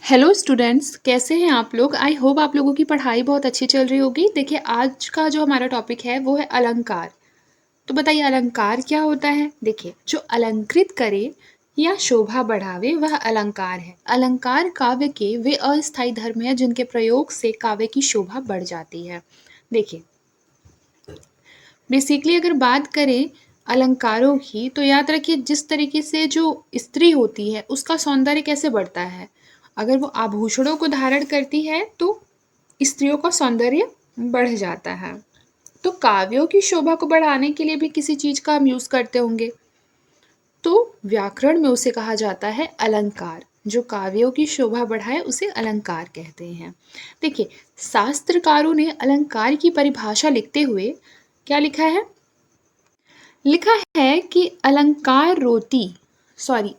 Hello students, कैसे हैं आप लोग? आई होप आप लोगों की पढ़ाई बहुत अच्छी चल रही होगी। देखिए, आज का जो हमारा टॉपिक है वो है अलंकार। तो बताइए, अलंकार क्या होता है? देखिए, जो अलंकृत करे या शोभा बढ़ावे वह अलंकार है। अलंकार काव्य के वे अस्थायी धर्म है जिनके प्रयोग से काव्य की शोभा बढ़ जाती है। देखिए, बेसिकली अगर बात करें अलंकारों की, तो याद रखिए जिस तरीके से जो स्त्री होती है उसका सौंदर्य कैसे बढ़ता है। अगर वो आभूषणों को धारण करती है तो स्त्रियों का सौंदर्य बढ़ जाता है। तो काव्यों की शोभा को बढ़ाने के लिए भी किसी चीज का हम यूज करते होंगे। तो व्याकरण में उसे कहा जाता है अलंकार। जो काव्यों की शोभा बढ़ाए उसे अलंकार कहते हैं। देखिए, शास्त्रकारों ने अलंकार की परिभाषा लिखते हुए क्या लिखा है? लिखा है कि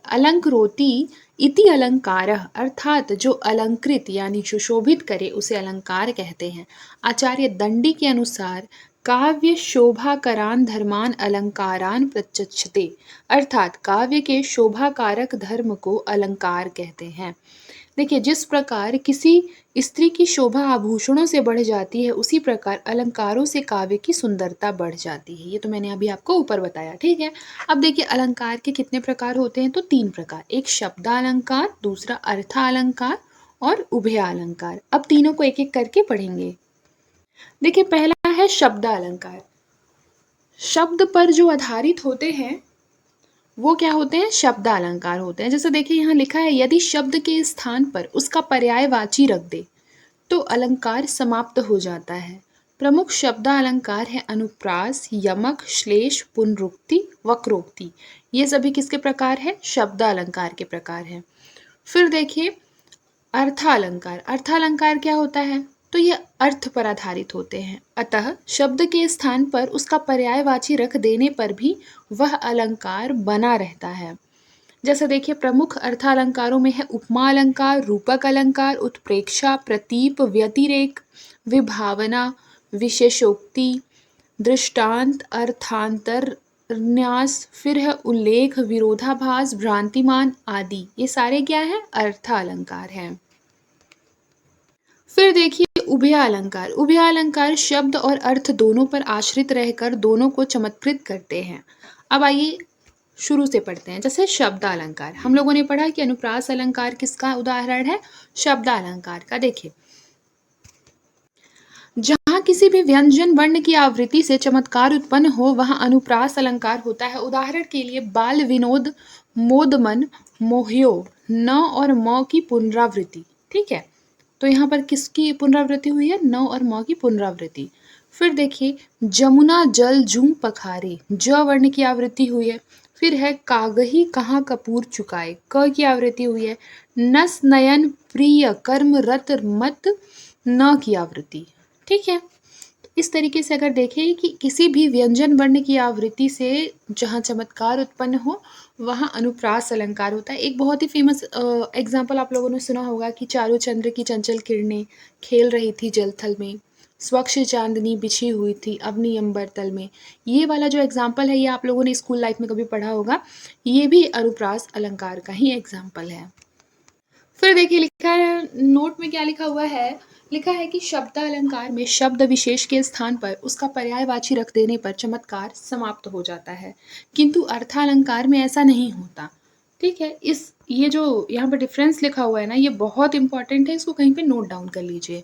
अलंकरोति इति अलंकारः, अर्थात जो अलंकृत यानी सुशोभित करे उसे अलंकार कहते हैं। आचार्य दंडी के अनुसार काव्य शोभाकरान धर्मान अलंकारान प्रचक्षते, अर्थात काव्य के शोभाकारक धर्म को अलंकार कहते हैं। देखिए, जिस प्रकार किसी स्त्री की शोभा आभूषणों से बढ़ जाती है, उसी प्रकार अलंकारों से काव्य की सुंदरता बढ़ जाती है। ये तो मैंने अभी आपको ऊपर बताया, ठीक है। अब देखिए, अलंकार के कितने प्रकार होते हैं? तो 3 प्रकार। एक शब्दालंकार, दूसरा अर्थालंकार और उभयालंकार। अब तीनों को एक एक करके पढ़ेंगे। देखिए, पहला है शब्दालंकार। शब्द पर जो आधारित होते हैं वो क्या होते हैं? शब्दालंकार होते हैं। जैसे देखिए, यहाँ लिखा है, यदि शब्द के स्थान पर उसका पर्यायवाची रख दे तो अलंकार समाप्त हो जाता है। प्रमुख शब्दालंकार है अनुप्रास, यमक, श्लेष, पुनरुक्ति, वक्रोक्ति। ये सभी किसके प्रकार है? शब्दालंकार के प्रकार हैं। फिर देखिए, अर्थालंकार। अर्थालंकार क्या होता है? तो ये अर्थ पर आधारित होते हैं, अतः शब्द के स्थान पर उसका पर्यायवाची रख देने पर भी वह अलंकार बना रहता है। जैसे देखिए, प्रमुख अर्थालंकारों में है उपमा अलंकार, रूपक अलंकार, उत्प्रेक्षा, प्रतीप, व्यतिरेक, विभावना, विशेषोक्ति, दृष्टांत, अर्थांतर, न्यास, फिर है उल्लेख, विरोधाभास, भ्रांतिमान आदि। ये सारे क्या है? अर्थालंकार हैं। फिर देखिए, उभयालंकार। उभयालंकार शब्द और अर्थ दोनों पर आश्रित रहकर दोनों को चमत्कृत करते हैं। अब आइए शुरू से पढ़ते हैं। जैसे शब्दालंकार, हम लोगों ने पढ़ा कि अनुप्रास अलंकार किसका उदाहरण है? शब्दालंकार का। देखिए, जहाँ किसी भी व्यंजन वर्ण की आवृत्ति से चमत्कार उत्पन्न हो वहाँ अनुप्रास अलंकार होता है। उदाहरण के लिए बाल विनोद, मोदमन, मोह्यो, न और म की पुनरावृत्ति। ठीक है, तो यहाँ पर किसकी पुनरावृत्ति हुई है? न और म की पुनरावृत्ति। फिर देखिए, जमुना जल जूं पखारे, ज वर्ण की आवृत्ति हुई है। फिर है कागही कहाँ कपूर चुकाए, क की आवृत्ति हुई है। नस नयन प्रिय कर्म रत मत, न की आवृत्ति। ठीक है, इस तरीके से अगर देखें कि किसी भी व्यंजन वर्ण की आवृत्ति से जहाँ चमत्कार उत्पन्न हो वहाँ अनुप्रास अलंकार होता है। एक बहुत ही फेमस एग्जाम्पल आप लोगों ने सुना होगा कि चारों चंद्र की चंचल किरणें खेल रही थी जलथल में, स्वच्छ चांदनी बिछी हुई थी अवनी अंबर तल में। ये वाला जो एग्जाम्पल है ये आप लोगों ने स्कूल लाइफ में कभी पढ़ा होगा। ये भी अनुप्रास अलंकार का ही एग्जाम्पल है। फिर देखिए, लिखा है नोट में, क्या लिखा हुआ है? लिखा है कि शब्दालंकार में शब्द विशेष के स्थान पर उसका पर्यायवाची रख देने पर चमत्कार समाप्त हो जाता है, किंतु अर्थालंकार में ऐसा नहीं होता। ठीक है, ये जो यहाँ पर डिफरेंस लिखा हुआ है ना, ये बहुत इंपॉर्टेंट है, इसको कहीं पे नोट डाउन कर लीजिए।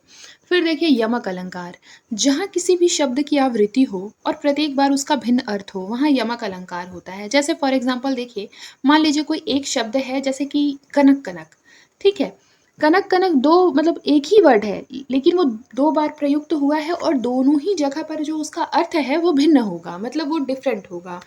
फिर देखिए, यमक अलंकार। जहाँ किसी भी शब्द की आवृत्ति हो और प्रत्येक बार उसका भिन्न अर्थ हो वहाँ यमक अलंकार होता है। जैसे फॉर एग्जाम्पल देखिए, मान लीजिए कोई एक शब्द है, जैसे कि कनक कनक। ठीक है, कनक कनक दो मतलब एक ही वर्ड है, लेकिन वो 2 बार प्रयुक्त हुआ है और दोनों ही जगह पर जो उसका अर्थ है वो भिन्न होगा, मतलब वो डिफरेंट होगा।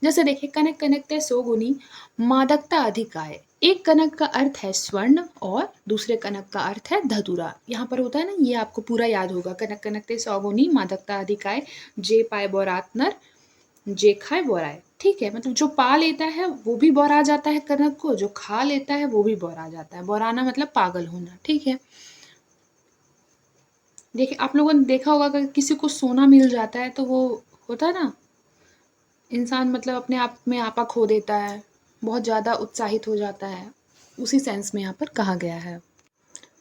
जैसे देखिए, कनक कनकते सौगुनी मादकता अधिक आए। एक कनक का अर्थ है स्वर्ण और दूसरे कनक का अर्थ है धतूरा। यहाँ पर होता है ना, ये आपको पूरा याद होगा। कनक कनकते सौगुनी मादकता अधिक आए, जे पाए बोरात नर, जे खाए बोराए। ठीक है, मतलब जो पा लेता है वो भी बोरा जाता है कनक को, जो खा लेता है वो भी बोरा जाता है। बोराना मतलब पागल होना। ठीक है, देखिए आप लोगों ने देखा होगा अगर किसी को सोना मिल जाता है तो वो होता है ना, इंसान मतलब अपने आप में आपा खो देता है, बहुत ज़्यादा उत्साहित हो जाता है। उसी सेंस में यहाँ पर कहा गया है।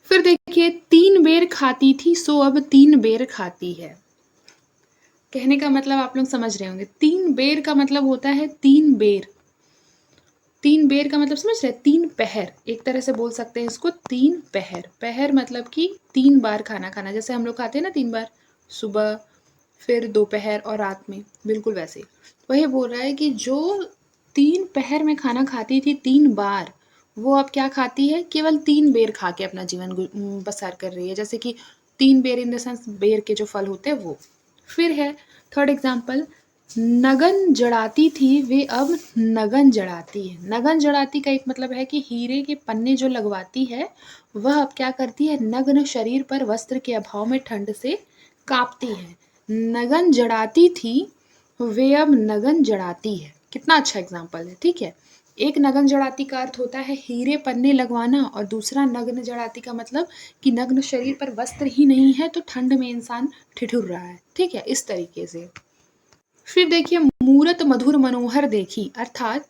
फिर देखिए, 3 बेर खाती थी सो अब 3 बेर खाती है। कहने का मतलब आप लोग समझ रहे होंगे। 3 बेर का मतलब होता है 3 बेर। 3 बेर का मतलब समझ रहे हैं? 3 पहर, एक तरह से बोल सकते हैं इसको 3 पहर। पहर मतलब कि 3 बार खाना खाना, जैसे हम लोग खाते हैं ना 3 बार, सुबह, फिर दोपहर और रात में, बिल्कुल वैसे। वही बोल रहा है कि जो 3 पहर में खाना खाती थी 3 बार, वो अब क्या खाती है? केवल 3 बेर खा के अपना जीवन बसर कर रही है। जैसे कि 3 बेर इन द सेंस बेर के जो फल होते हैं वो। फिर है थर्ड एग्जाम्पल, नगन जड़ाती थी वे अब नगन जड़ाती है। नगन जड़ाती का एक मतलब है कि हीरे के पन्ने जो लगवाती है, वह अब क्या करती है? नग्न शरीर पर वस्त्र के अभाव में ठंड से कांपती है। नगन जड़ाती थी वे अब नगन जड़ाती है। कितना अच्छा एग्जाम्पल है, ठीक है। एक नगन जड़ाती का अर्थ होता है हीरे पन्ने लगवाना, और दूसरा नग्न जड़ाती का मतलब कि नग्न शरीर पर वस्त्र ही नहीं है तो ठंड में इंसान ठिठुर रहा है, ठीक है, इस तरीके से। फिर देखिए, मूरत मधुर मनोहर देखी, अर्थात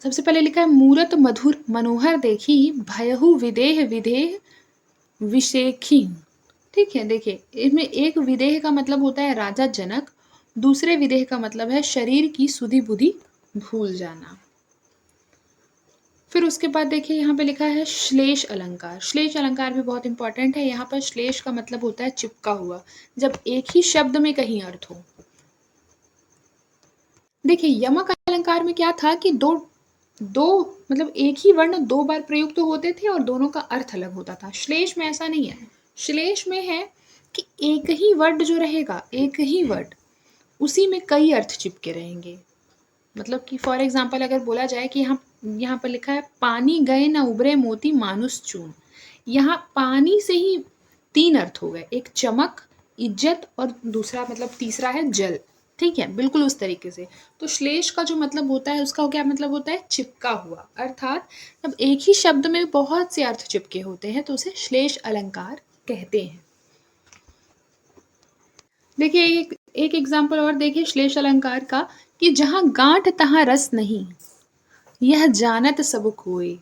सबसे पहले लिखा है मूरत मधुर मनोहर देखी, भयहु विदेह विदेह विशेखी। ठीक है, देखिए इसमें एक विदेह का मतलब होता है राजा जनक, दूसरे विदेह का मतलब है शरीर की सुधि बुद्धि भूल जाना। फिर उसके बाद देखिए यहाँ पे लिखा है श्लेष अलंकार। श्लेष अलंकार भी बहुत इंपॉर्टेंट है। यहाँ पर श्लेष का मतलब होता है चिपका हुआ, जब एक ही शब्द में कहीं अर्थ हो। देखिए यमक अलंकार में क्या था कि दो दो मतलब एक ही वर्ण 2 बार प्रयुक्त तो होते थे और दोनों का अर्थ अलग होता था। श्लेष में ऐसा नहीं है। श्लेष में है कि एक ही वर्ड जो रहेगा, एक ही वर्ड, उसी में कई अर्थ चिपके रहेंगे। मतलब कि फॉर एग्जाम्पल अगर बोला जाए कि यहाँ यहाँ पर लिखा है पानी गए न उबरे मोती मानुष चून। यहाँ पानी से ही 3 अर्थ हो गए, एक चमक, इज्जत, और दूसरा मतलब तीसरा है जल। ठीक है, बिल्कुल उस तरीके से। तो श्लेष का जो मतलब होता है, उसका क्या मतलब होता है? चिपका हुआ। अर्थात जब एक ही शब्द में बहुत से अर्थ चिपके होते हैं तो उसे श्लेष अलंकार कहते हैं। देखिए एक एग्जाम्पल और देखिए श्लेष अलंकार का, कि जहाँ गांठ तहाँ रस नहीं, यह जानत सब कोई।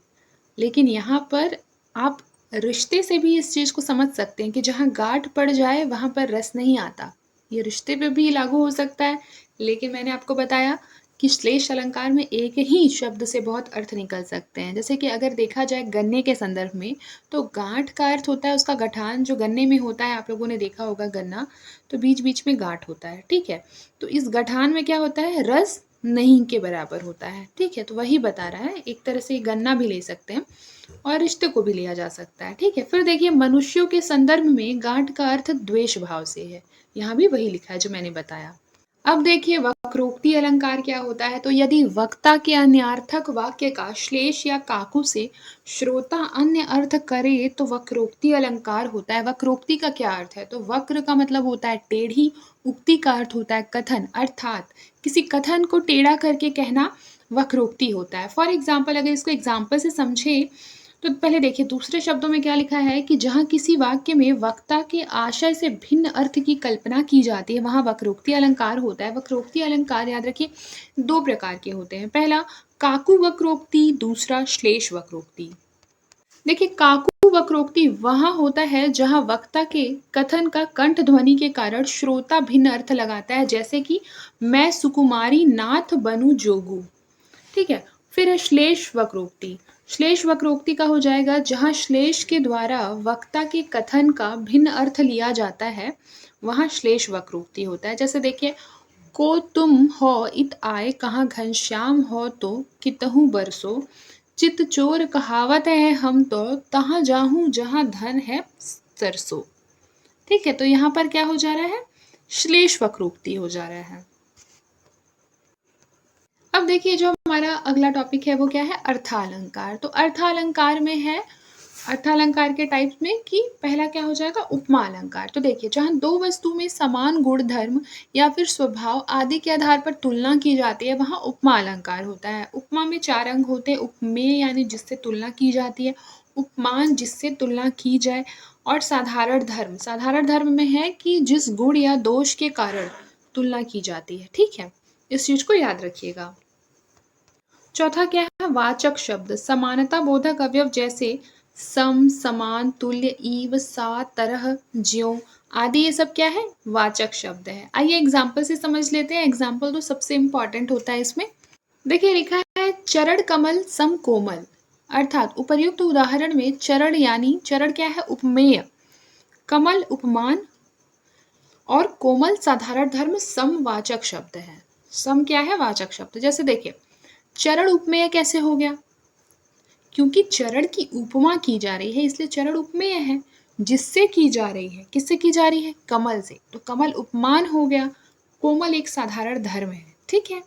लेकिन यहाँ पर आप रिश्ते से भी इस चीज को समझ सकते हैं कि जहाँ गांठ पड़ जाए वहां पर रस नहीं आता। ये रिश्ते पे भी लागू हो सकता है, लेकिन मैंने आपको बताया कि श्लेष अलंकार में एक ही शब्द से बहुत अर्थ निकल सकते हैं। जैसे कि अगर देखा जाए गन्ने के संदर्भ में, तो गांठ का अर्थ होता है उसका गठान जो गन्ने में होता है। आप लोगों ने देखा होगा गन्ना, तो बीच बीच में गांठ होता है, ठीक है। तो इस गठान में क्या होता है? रस नहीं के बराबर होता है, ठीक है। तो वही बता रहा है, एक तरह से गन्ना भी ले सकते हैं और रिश्ते को भी लिया जा सकता है, ठीक है। फिर देखिए मनुष्यों के संदर्भ में गांठ का अर्थ द्वेष भाव से है। यहाँ भी वही लिखा है जो मैंने बताया। अब देखिए वक्रोक्ति अलंकार क्या होता है। तो यदि वक्ता के अन्यार्थक वाक्य का श्लेष या काकू से श्रोता अन्य अर्थ करे तो वक्रोक्ति अलंकार होता है। वक्रोक्ति का क्या अर्थ है? तो वक्र का मतलब होता है टेढ़ी, उक्ति का अर्थ होता है कथन, अर्थात किसी कथन को टेढ़ा करके कहना वक्रोक्ति होता है। फॉर एग्जाम्पल अगर इसको एग्जाम्पल से समझे, तो पहले देखिए दूसरे शब्दों में क्या लिखा है कि जहाँ किसी वाक्य में वक्ता के आशय से भिन्न अर्थ की कल्पना की जाती है, वहाँ वक्रोक्ति अलंकार होता है। वक्रोक्ति अलंकार याद रखिए 2 प्रकार के होते हैं। पहला काकू वक्रोक्ति, दूसरा श्लेष वक्रोक्ति। देखिए काकू वक्रोक्ति वहां होता है जहां वक्ता के कथन का कंठ ध्वनि के कारण श्रोता भिन्न अर्थ लगाता है, जैसे कि मैं सुकुमारी नाथ बनू जोगू, ठीक है। फिर है श्लेष वक्रोक्ति। श्लेष वक्रोक्ति का हो जाएगा जहां श्लेष के द्वारा वक्ता के कथन का भिन्न अर्थ लिया जाता है, वहां श्लेष वक्रोक्ति होता है। जैसे देखिए, को तुम हो इत आए कहाँ घनश्याम हो तो कितहु बरसो, चित चोर कहावत है हम तो तहाँ जाहूं जहां धन है सरसों। ठीक है, तो यहाँ पर क्या हो जा रहा है? श्लेष वक्रोक्ति हो जा रहा है। अब देखिए जो हमारा अगला टॉपिक है वो क्या है? अर्थालंकार। तो अर्थालंकार में है, अर्थालंकार के टाइप्स में कि पहला क्या हो जाएगा? उपमा अलंकार। तो देखिए जहाँ 2 वस्तु में समान गुण धर्म या फिर स्वभाव आदि के आधार पर तुलना की जाती है, वहाँ उपमा अलंकार होता है। उपमा में 4 अंग होते हैं। उपमेय यानी जिससे तुलना की जाती है, उपमान जिससे तुलना की जाए, और साधारण धर्म। साधारण धर्म में है कि जिस गुण या दोष के कारण तुलना की जाती है, ठीक है। इस चीज को याद रखिएगा। चौथा क्या है? वाचक शब्द। समानता बोधक अवयव जैसे सम, समान, तुल्य, ईव, सा, तरह, ज्यों आदि ये सब क्या है? वाचक शब्द है। आइए एग्जाम्पल से समझ लेते हैं। एग्जाम्पल तो सबसे इंपॉर्टेंट होता है इसमें। देखिए लिखा है चरण कमल सम कोमल, अर्थात उपर्युक्त उदाहरण में चरण यानी चरण क्या है? उपमेय, कमल उपमान और कोमल साधारण धर्म समवाचक शब्द है। सम क्या है? वाचक शब्द। जैसे देखिए चरण उपमेय कैसे हो गया? क्योंकि चरण की उपमा की जा रही है इसलिए चरण उपमेय है। जिससे की जा रही है, किससे की जा रही है? कमल से, तो कमल उपमान हो गया। कोमल एक साधारण धर्म है, ठीक है।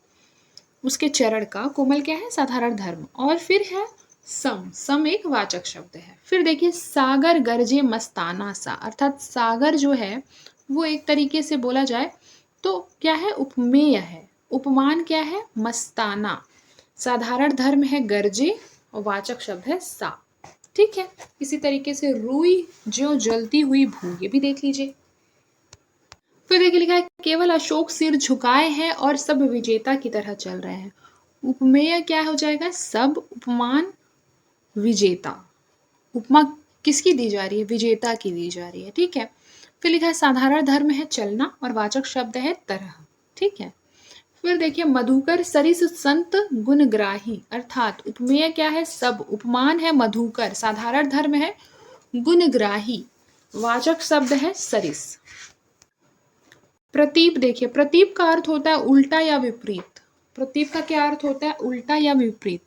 उसके चरण का कोमल क्या है? साधारण धर्म। और फिर है सम, सम एक वाचक शब्द है। फिर देखिए सागर गरजे मस्ताना सा, अर्थात सागर जो है वो एक तरीके से बोला जाए तो क्या है? उपमेय है। उपमान क्या है? मस्ताना। साधारण धर्म है गरजे और वाचक शब्द है सा, ठीक है। इसी तरीके से रुई ज्यों जलती हुई भू, ये भी देख लीजिए। फिर देखिए लिखा है केवल अशोक सिर झुकाए है और सब विजेता की तरह चल रहे हैं। उपमेय क्या हो जाएगा? सब, उपमान विजेता। उपमा किसकी दी जा रही है? विजेता की दी जा रही है, ठीक है। फिर लिखा है साधारण धर्म है चलना और वाचक शब्द है तरह, ठीक है। फिर देखिए मधुकर सरिस संत गुणग्राही, अर्थात उपमेय क्या है? सब, उपमान है मधुकर, साधारण धर्म है गुणग्राही, वाचक शब्द है सरिस। प्रतीप देखिए प्रतीप का अर्थ होता है उल्टा या विपरीत। प्रतीप का क्या अर्थ होता है? उल्टा या विपरीत।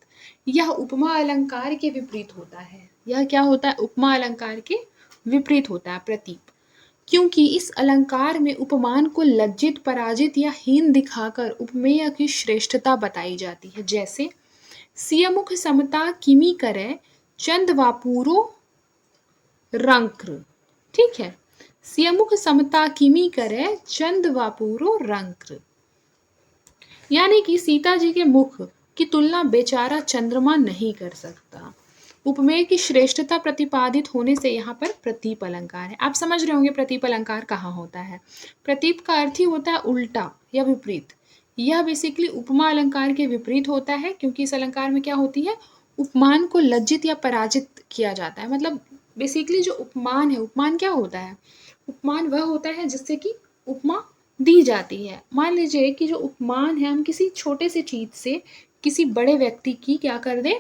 यह उपमा अलंकार के विपरीत होता है। यह क्या होता है? उपमा अलंकार के विपरीत होता है प्रतीप। क्योंकि इस अलंकार में उपमान को लज्जित, पराजित या हीन दिखाकर उपमेय की श्रेष्ठता बताई जाती है। जैसे सियमुख समता किमी करे चंद वापुरो रंक्र, ठीक है। सियमुख समता किमी करे चंद वापुरो रंक्र, यानी कि सीता जी के मुख की तुलना बेचारा चंद्रमा नहीं कर सकता। उपमेय की श्रेष्ठता प्रतिपादित होने से यहाँ पर प्रतीप अलंकार है। आप समझ रहे होंगे प्रतीप अलंकार कहाँ होता है। प्रतीप का अर्थ ही होता है उल्टा या विपरीत। यह बेसिकली उपमा अलंकार के विपरीत होता है क्योंकि इस अलंकार में क्या होती है? उपमान को लज्जित या पराजित किया जाता है। मतलब बेसिकली जो उपमान है, उपमान क्या होता है? उपमान वह होता है जिससे कि उपमा दी जाती है। मान लीजिए कि जो उपमान है हम किसी छोटे से चीज से किसी बड़े व्यक्ति की क्या कर दें?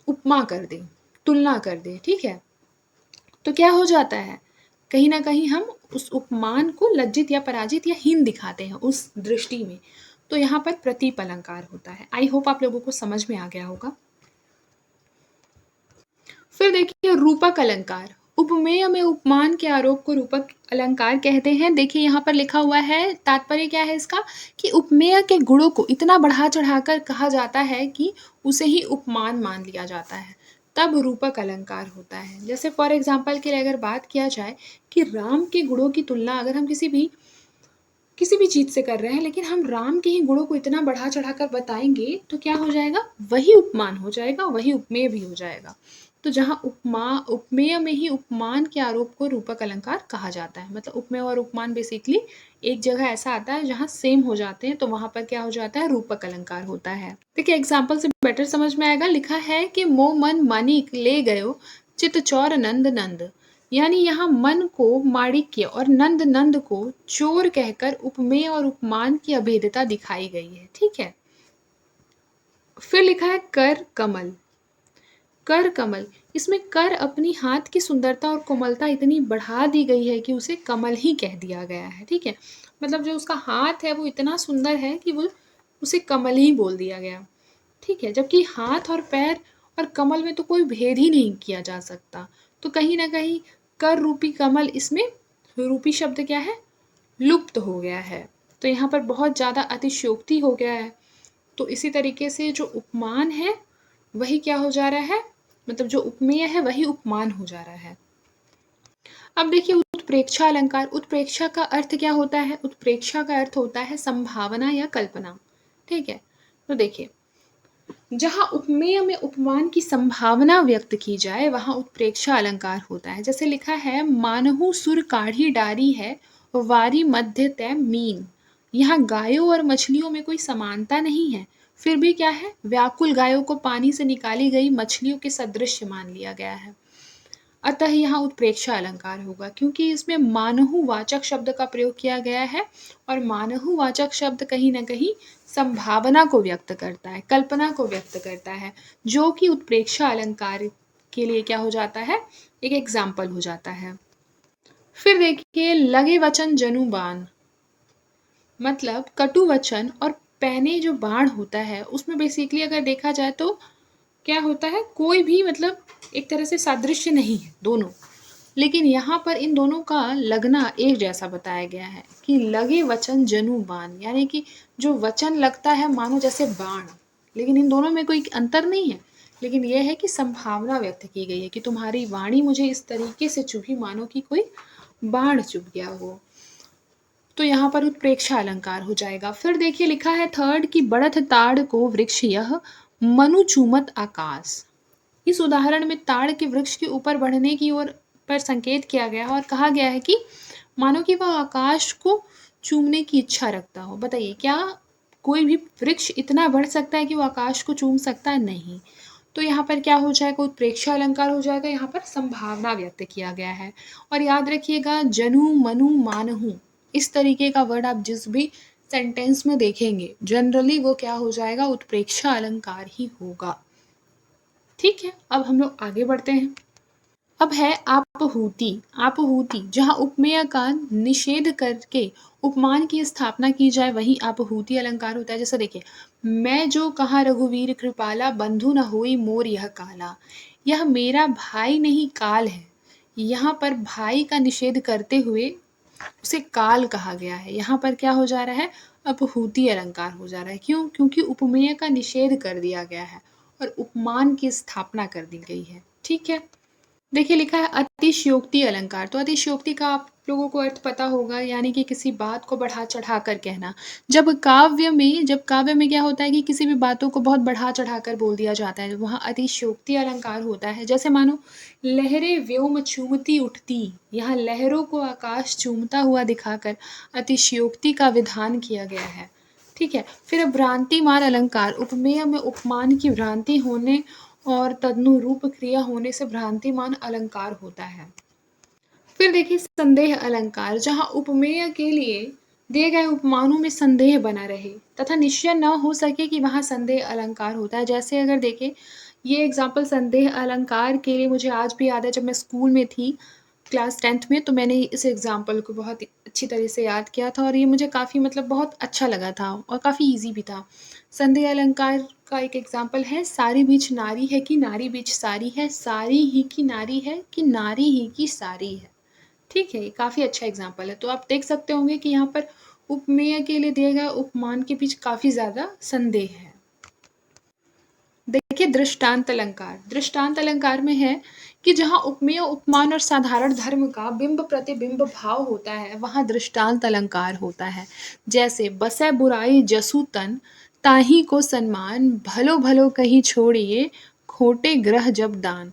उपमा कर दें, तुलना कर दें, ठीक है। तो क्या हो जाता है? कहीं ना कहीं हम उस उपमान को लज्जित या पराजित या हीन दिखाते हैं उस दृष्टि में। तो यहाँ पर प्रतीप अलंकार होता है। आई होप आप लोगों को समझ में आ गया होगा। फिर देखिए रूपक अलंकार। उपमेय में उपमान के आरोप को रूपक अलंकार कहते हैं। देखिए यहाँ पर लिखा हुआ है, तात्पर्य क्या है इसका? कि उपमेय के गुणों को इतना बढ़ा चढ़ाकर कहा जाता है कि उसे ही उपमान मान लिया जाता है, तब रूपक अलंकार होता है। जैसे फॉर एग्जाम्पल के लिए अगर बात किया जाए कि राम के गुणों की तुलना अगर हम किसी भी चीज से कर रहे हैं, लेकिन हम राम के ही गुणों को इतना बढ़ा चढ़ाकर बताएंगे तो क्या हो जाएगा? वही उपमान हो जाएगा, वही उपमेय भी हो जाएगा। तो जहाँ उपमेय में ही उपमान के आरोप को रूपक अलंकार कहा जाता है। मतलब उपमेय और उपमान बेसिकली एक जगह ऐसा आता है जहाँ सेम हो जाते हैं, तो वहां पर क्या हो जाता है? रूपक अलंकार होता है। देखिए एग्जाम्पल से बेटर समझ में आएगा। लिखा है कि मो मन मानिक ले गयो चित चौर नंद नंद, यानी यहाँ मन को माणिक्य और नंद नंद को चोर कहकर उपमेय और उपमान की अभेदता दिखाई गई है, ठीक है। फिर लिखा है कर कमल। कर कमल, इसमें कर अपनी हाथ की सुंदरता और कोमलता इतनी बढ़ा दी गई है कि उसे कमल ही कह दिया गया है, ठीक है। मतलब जो उसका हाथ है वो इतना सुंदर है कि वो उसे कमल ही बोल दिया गया, ठीक है। जबकि हाथ और पैर और कमल में तो कोई भेद ही नहीं किया जा सकता। तो कहीं ना कहीं कर रूपी कमल, इसमें रूपी शब्द क्या है? लुप्त हो गया है। तो यहाँ पर बहुत ज्यादा अतिशयोक्ति हो गया है। तो इसी तरीके से जो उपमान है वही क्या हो जा रहा है? मतलब जो उपमेय है वही उपमान हो जा रहा है। अब देखिए उत्प्रेक्षा अलंकार। उत्प्रेक्षा का अर्थ क्या होता है? उत्प्रेक्षा का अर्थ होता है संभावना या कल्पना, ठीक है। तो देखिए जहाँ उपमेय में उपमान की संभावना व्यक्त की जाए वहां उत्प्रेक्षा अलंकार होता है। जैसे लिखा है मानहु सुर काढ़ी डारी है वारी मध्य तय मीन, यहाँ गायों और मछलियों में कोई समानता नहीं है, फिर भी क्या है? व्याकुल गायों को पानी से निकाली गई मछलियों के सदृश मान लिया गया है। अतः यहाँ उत्प्रेक्षा अलंकार होगा क्योंकि इसमें मानहु-वाचक शब्द का प्रयोग किया गया है और मानहु-वाचक शब्द कहीं न कहीं संभावना को व्यक्त करता है, कल्पना को व्यक्त करता है, जो कि उत्प्रेक्षा अलंकार के लिए क्या हो जाता है, एक एग्जाम्पल हो जाता है। फिर देखिए लगे वचन जनु बाण, मतलब कटु वचन और पैने जो बाण होता है उसमें बेसिकली अगर देखा जाए तो क्या होता है, कोई भी मतलब एक तरह से सादृश्य नहीं है दोनों, लेकिन यहाँ पर इन दोनों का लगना एक जैसा बताया गया है कि लगे वचन जनु बाण, यानी कि जो वचन लगता है मानो जैसे बाण, लेकिन इन दोनों में कोई अंतर नहीं है, लेकिन यह है कि संभावना व्यक्त की गई है कि तुम्हारी वाणी मुझे इस तरीके से चुभी मानो कि कोई बाण चुभ गया हो, तो यहाँ पर उत्प्रेक्षा अलंकार हो जाएगा। फिर देखिए लिखा है थर्ड कि बढ़त ताड़ को वृक्ष यह मनु चूमत आकाश। इस उदाहरण में ताड़ के वृक्ष के ऊपर बढ़ने की ओर पर संकेत किया गया है और कहा गया है कि मानो कि वह आकाश को चूमने की इच्छा रखता हो। बताइए क्या कोई भी वृक्ष इतना बढ़ सकता है कि वो आकाश को चूम सकता है? नहीं। तो यहाँ पर क्या हो जाएगा, उत्प्रेक्षा अलंकार हो जाएगा, यहाँ पर संभावना व्यक्त किया गया है। और याद रखिएगा जनु मनु मानहु इस तरीके का वर्ड आप जिस भी सेंटेंस में देखेंगे जनरली वो क्या हो जाएगा, उत्प्रेक्षा अलंकार ही होगा। ठीक है, अब हम लोग आगे बढ़ते हैं। अब है आपहूति। आपहूति जहाँ उपमेय का निषेध करके उपमान की स्थापना की जाए वही आपहूति अलंकार होता है। जैसे देखिए मैं जो कहा रघुवीर कृपाला बंधु न होई मोर यह काला, यह मेरा भाई नहीं काल है। यहाँ पर भाई का निषेध करते हुए उसे काल कहा गया है। यहाँ पर क्या हो जा रहा है, अपहूति अलंकार हो जा रहा है। क्यों? क्योंकि उपमेय का निषेध कर दिया गया है और उपमान की स्थापना कर दी गई है। ठीक है, देखिए लिखा है अतिशयोक्ति अलंकार। तो अतिशयोक्ति का आप लोगों को अर्थ पता होगा, यानी कि किसी बात को बढ़ा चढ़ा कर कहना। जब काव्य में क्या होता है कि किसी भी बातों को बहुत बढ़ा चढ़ा कर बोल दिया जाता है, वहाँ अतिशयोक्ति अलंकार होता है। जैसे मानो लहरें व्योम चूमती उठती, यहाँ लहरों को आकाश चूमता हुआ दिखाकर अतिशयोक्ति का विधान किया गया है। ठीक है, फिर भ्रांतिमान अलंकार। उपमेय में उपमान की भ्रांति होने और तदनुरूप क्रिया होने से भ्रांतिमान अलंकार होता है। फिर देखिए संदेह अलंकार, जहाँ उपमेय के लिए दिए गए उपमानों में संदेह बना रहे तथा निश्चय न हो सके कि वहाँ संदेह अलंकार होता है। जैसे अगर देखें ये एग्जाम्पल संदेह अलंकार के लिए मुझे आज भी याद है, जब मैं स्कूल में थी क्लास 10th में, तो मैंने इस एग्जाम्पल को बहुत अच्छी तरह से याद किया था और ये मुझे काफ़ी मतलब बहुत अच्छा लगा था और काफ़ी ईजी भी था। संदेह अलंकार का एक एग्जाम्पल है सारी बीच नारी है कि नारी बीच सारी है, सारी ही की नारी है कि नारी ही की सारी है। ठीक है, ये काफ़ी अच्छा एग्जाम्पल है। तो आप देख सकते होंगे कि यहाँ पर उपमेय के लिए दिए गए उपमान के बीच काफ़ी ज़्यादा संदेह है। देखिए दृष्टांत अलंकार। दृष्टांत अलंकार में है कि जहाँ उपमेय उपमान और साधारण धर्म का बिंब प्रतिबिंब भाव होता है वहाँ दृष्टांत अलंकार होता है। जैसे बसै बुराई जसु तन ताही को सम्मान, भलो भलो कहीं छोड़िए खोटे ग्रह जब दान।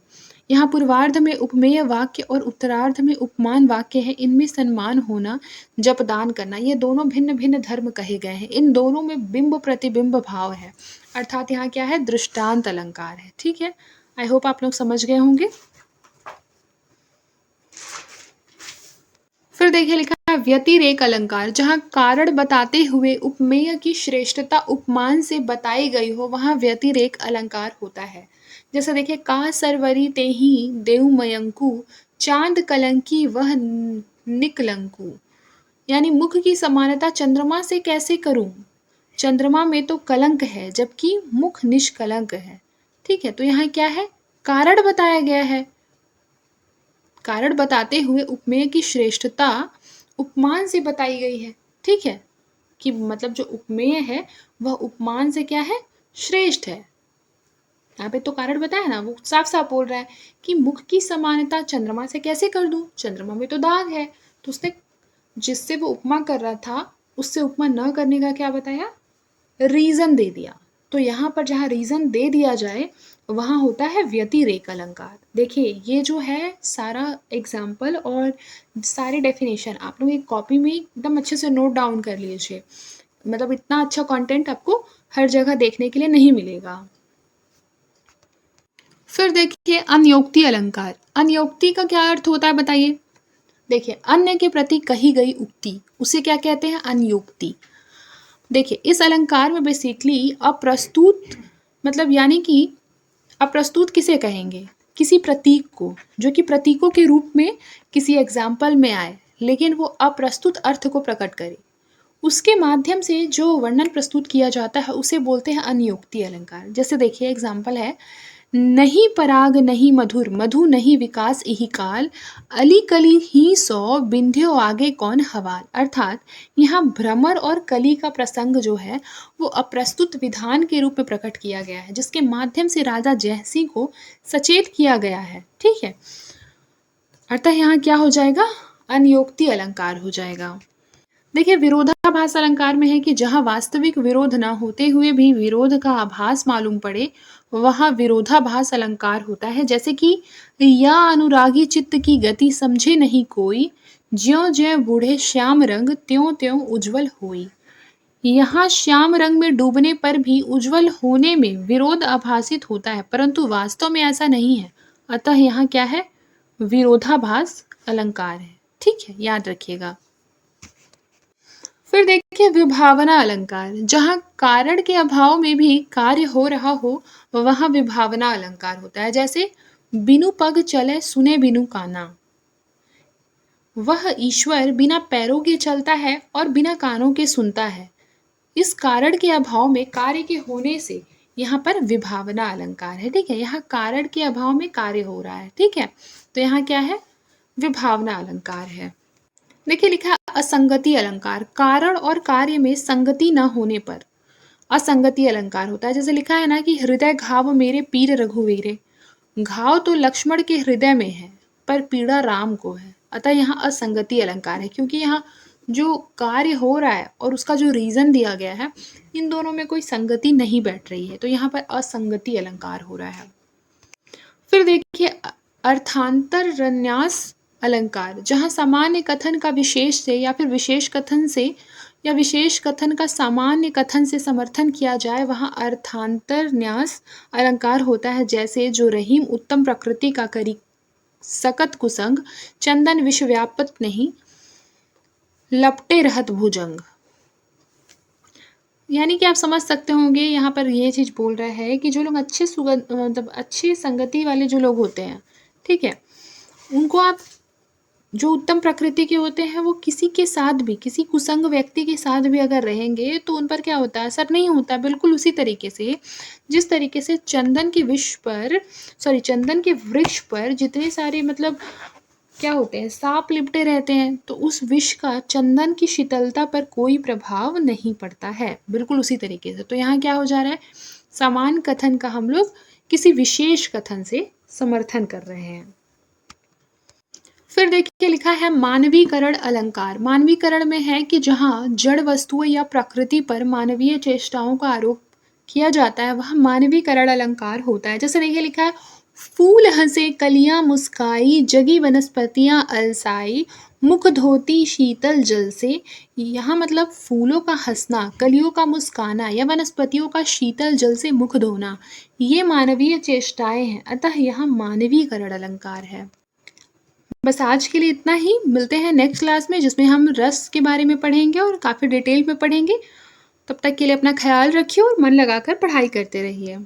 यहाँ पूर्वार्ध में उपमेय वाक्य और उत्तरार्ध में उपमान वाक्य है। इनमें सम्मान होना, जपदान करना, ये दोनों भिन्न भिन्न धर्म कहे गए हैं। इन दोनों में बिंब प्रतिबिंब भाव है, अर्थात यहाँ क्या है, दृष्टांत अलंकार है। ठीक है, आई होप आप लोग समझ गए होंगे। फिर देखिए लिखा है व्यतिरेक अलंकार, जहाँ कारण बताते हुए उपमेय की श्रेष्ठता उपमान से बताई गई हो वहाँ व्यतिरेक अलंकार होता है। जैसे देखिए का सरवरी तेहि देव मयंकु, चांद कलंकी वह निकलंकु, यानी मुख की समानता चंद्रमा से कैसे करूं, चंद्रमा में तो कलंक है जबकि मुख निष्कलंक है। ठीक है, तो यहाँ क्या है, कारण बताया गया है। कारण बताते हुए उपमेय की श्रेष्ठता उपमान से बताई गई है। ठीक है, कि मतलब जो उपमेय है वह उपमान से क्या है, श्रेष्ठ है। यहाँ पे तो कारण बताया ना, वो साफ साफ बोल रहा है कि मुख की समानता चंद्रमा से कैसे कर दूं, चंद्रमा में तो दाग है। तो उसने जिससे वो उपमा कर रहा था उससे उपमा न करने का क्या बताया, रीजन दे दिया। तो यहाँ पर जहाँ रीजन दे दिया जाए वहाँ होता है व्यतिरेक अलंकार। देखिए ये जो है सारा एग्जाम्पल और सारी डेफिनेशन आप लोग एक कॉपी में एकदम अच्छे से नोट डाउन कर लीजिए, मतलब इतना अच्छा कंटेंट आपको हर जगह देखने के लिए नहीं मिलेगा। फिर देखिए अन्योक्ति अलंकार। अन्योक्ति का क्या अर्थ होता है बताइए? देखिए अन्य के प्रति कही गई उक्ति उसे क्या कहते हैं? अन्योक्ति। देखिए इस अलंकार में बेसिकली अप्रस्तुत मतलब यानी कि अप्रस्तुत किसे कहेंगे? किसी प्रतीक को, जो कि प्रतीकों के रूप में किसी एग्जाम्पल में आए लेकिन वो अप्रस्तुत अर्थ को प्रकट करे, उसके माध्यम से जो वर्णन प्रस्तुत किया जाता है उसे बोलते हैं अन्योक्ति अलंकार। जैसे देखिए एग्जाम्पल है, नहीं पराग नहीं मधुर मधु नहीं विकास इही काल, अली कली ही सौ बिंध्यो आगे कौन हवाल। अर्थात यहाँ भ्रमर और कली का प्रसंग जो है वो अप्रस्तुत विधान के रूप में प्रकट किया गया है, जिसके माध्यम से राजा जयसिंह को सचेत किया गया है। ठीक है, अर्थात यहाँ क्या हो जाएगा? अन्योक्ति अलंकार हो जाएगा। देखिए विरोधाभास अलंकार में है कि जहाँ वास्तविक विरोध न होते हुए भी विरोध का आभास मालूम पड़े वहाँ विरोधाभास अलंकार होता है। जैसे कि या अनुरागी चित्त की गति समझे नहीं कोई, ज्यों ज्यों बूढ़े श्याम रंग त्यों त्यों उज्जवल होई। यहाँ श्याम रंग में डूबने पर भी उज्जवल होने में विरोध आभासित होता है, परंतु वास्तव में ऐसा नहीं है। अतः यहाँ क्या है? विरोधाभास अलंकार है। ठीक है, याद रखिएगा। फिर देखिए विभावना अलंकार। जहाँ कारण के अभाव में भी कार्य हो रहा हो वहाँ विभावना अलंकार होता है। जैसे बिनु पग चले सुने बिनु काना। वह ईश्वर बिना पैरों के चलता है और बिना कानों के सुनता है। इस कारण के अभाव में कार्य के होने से यहाँ पर विभावना अलंकार है। ठीक है, यहाँ कारण के अभाव में कार्य हो रहा है। ठीक है, तो यहाँ क्या है? विभावना अलंकार है। देखिए लिखा है असंगति अलंकार। कारण और कार्य में संगति न होने पर असंगति अलंकार होता है। जैसे लिखा है ना कि हृदय घाव मेरे पीर रघुवीरे। घाव तो लक्ष्मण के हृदय में है पर पीड़ा राम को है। अतः यहाँ असंगति अलंकार है, क्योंकि यहाँ जो कार्य हो रहा है और उसका जो रीजन दिया गया है इन दोनों में कोई संगति नहीं बैठ रही है, तो यहाँ पर असंगति अलंकार हो रहा है। फिर देखिए अर्थांतर रन्यास अलंकार। जहाँ सामान्य कथन का विशेष से या फिर विशेष कथन से या विशेष कथन का सामान्य कथन से समर्थन किया जाए वहाँ अर्थांतर न्यास अलंकार होता है। जैसे जो रहीम उत्तम प्रकृति का करी सकत कुसंग, चंदन विश्व व्यापत नहीं लपटे रहत भुजंग। यानी कि आप समझ सकते होंगे यहाँ पर ये चीज बोल रहा है कि जो लोग अच्छे सुगंध मतलब अच्छी संगति वाले जो लोग होते हैं, ठीक है, उनको आप जो उत्तम प्रकृति के होते हैं वो किसी के साथ भी, किसी कुसंग व्यक्ति के साथ भी अगर रहेंगे तो उन पर क्या होता है? असर नहीं होता। बिल्कुल उसी तरीके से जिस तरीके से चंदन के वृक्ष पर जितने सारे मतलब क्या होते हैं? सांप लिपटे रहते हैं, तो उस विष का चंदन की शीतलता पर कोई प्रभाव नहीं पड़ता है। बिल्कुल उसी तरीके से। तो यहाँ क्या हो जा रहा है? समान कथन का हम लोग किसी विशेष कथन से समर्थन कर रहे हैं। फिर देखिए लिखा है मानवीकरण अलंकार। मानवीकरण में है कि जहाँ जड़ वस्तुओं या प्रकृति पर मानवीय चेष्टाओं का आरोप किया जाता है वह मानवीकरण अलंकार होता है। जैसे देखिए लिखा है फूल हंसे कलियां मुस्काई, जगी वनस्पतियां अलसाई, मुख धोती शीतल जल से। यहाँ मतलब फूलों का हंसना, कलियों का मुस्काना या वनस्पतियों का शीतल जल से मुख धोना, ये मानवीय चेष्टाएं हैं। अतः यहाँ मानवीकरण अलंकार है। बस आज के लिए इतना ही। मिलते हैं नेक्स्ट क्लास में जिसमें हम रस के बारे में पढ़ेंगे और काफ़ी डिटेल में पढ़ेंगे। तब तक के लिए अपना ख्याल रखिए और मन लगाकर पढ़ाई करते रहिए।